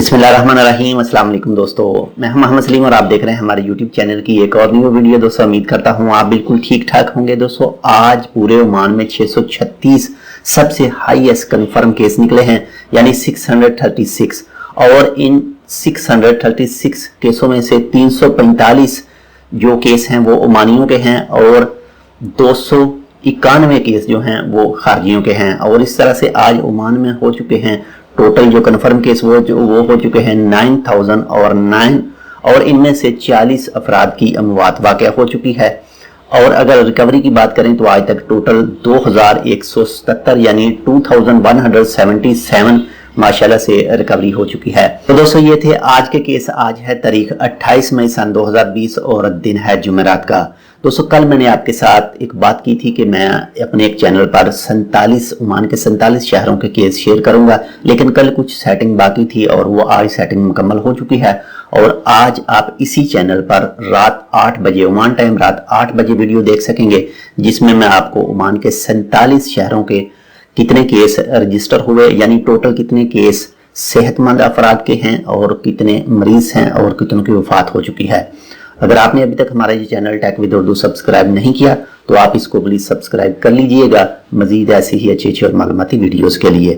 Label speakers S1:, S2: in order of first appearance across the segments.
S1: बिस्मिल्लाहिर्रहमानिर्रहीम। अस्सलाम वालेकुम दोस्तों, मैं मोहम्मद सलीम और आप देख रहे हैं हमारे यूट्यूब चैनल की एक और न्यू वीडियो। दोस्तों उम्मीद करता हूँ आप बिल्कुल ठीक ठाक होंगे। दोस्तों आज पूरे ओमान में 636 सबसे हाईएस्ट कंफर्म केस निकले हैं, यानी 636, और इन 636 केसों में से 345 जो केस हैं वो ओमानियों के हैं और 291 केस जो हैं वो खारजियों के हैं। और इस तरह से आज ओमान में हो चुके हैं टोटल जो कन्फर्म केस वो हो चुके हैं 9009, और इनमें से 40 अफराद की अमवात वाक़या हो चुकी है। और अगर रिकवरी की बात करें तो आज तक टोटल 2177 यानी 2177 माशाल्लाह से रिकवरी हो चुकी है। तो दोस्तों ये थे आज के केस। आज है तारीख 28 मई सन 2020 और दिन है जुमेरात का। दोस्तों कल मैंने आपके साथ एक बात की थी कि मैं अपने एक चैनल पर 47 ओमान के 47 शहरों के केस शेयर करूंगा, लेकिन कल कुछ सेटिंग बाकी थी और वो आज सेटिंग मुकम्मल हो चुकी है। और आज आप इसी चैनल पर रात 8 बजे ओमान टाइम रात 8 बजे वीडियो देख सकेंगे, जिसमें मैं आपको ओमान के 47 शहरों के कितने केस रजिस्टर हुए, यानी टोटल कितने केस सेहतमंद अफराद के हैं और कितने मरीज हैं और कितनों की वफात हो चुकी है। अगर आपने अभी तक हमारा ये channel tech with Urdu subscribe नहीं किया तो आप इसको प्लीज सब्सक्राइब कर लीजिएगा मजीद ऐसी ही अच्छी और मालूमाती वीडियोस के लिए।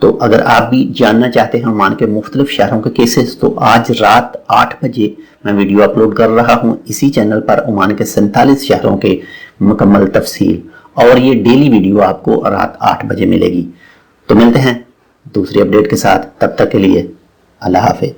S1: तो अगर आप भी जानना चाहते हैं ओमान के मुख्तलिफ शहरों के केसेस, तो आज रात 8 बजे मैं वीडियो अपलोड कर रहा हूँ इसी चैनल पर ओमान के 47 शहरों के मुकम्मल तफसील, और ये डेली वीडियो आपको रात 8 बजे मिलेगी। तो मिलते हैं दूसरी अपडेट के साथ, तब तक के लिए अल्लाह हाफिज़।